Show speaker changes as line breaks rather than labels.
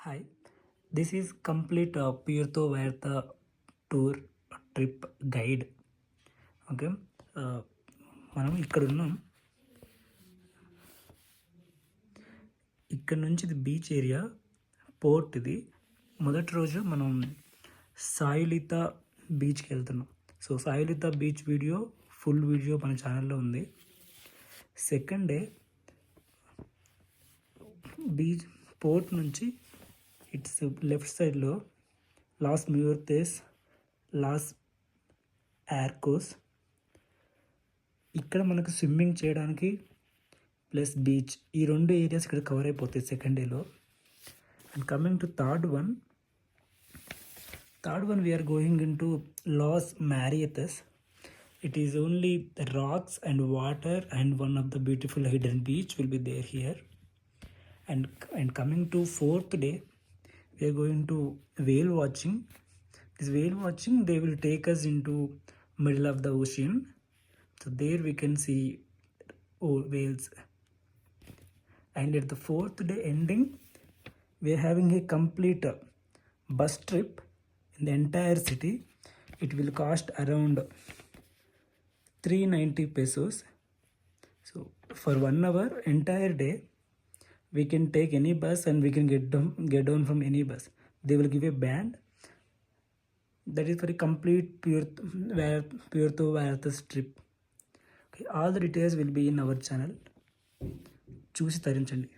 Hi, this is complete Puerto Vallarta tour trip guide. Okay, మనం ఇక్కడ ఉన్నాం. ఇక్కడ నుంచి ఇది బీచ్ ఏరియా, పోర్ట్. ఇది మొదటి రోజు మనం సాయులిత బీచ్కి వెళ్తున్నాం. So Sayulita beach video, full video మన ఛానల్లో ఉంది. సెకండ్ డే బీచ్ పోర్ట్ నుంచి ఇట్స్ లెఫ్ట్ సైడ్లో లాస్ మ్యూర్తెస్, లాస్ ఆర్కోస్. ఇక్కడ మనకు స్విమ్మింగ్ చేయడానికి ప్లస్ బీచ్, ఈ రెండు ఏరియాస్ ఇక్కడ కవర్ అయిపోతాయి సెకండ్ డేలో. And coming to third one we're going into Las Marietas. It is only rocks and water, and one of the beautiful hidden beach will be there here. And coming to fourth day, we are going to whale watching. This whale watching, they will take us into middle of the ocean. So there we can see whales. And at the fourth day ending, we are having a complete bus trip in the entire city. It will cost around 390 pesos. So for 1 hour entire day, we can take any bus and we can get down from any bus. They will give a band. That is for a complete Puerto Vallarta trip. Okay, all the details will be in our channel. చూసి తరించండి.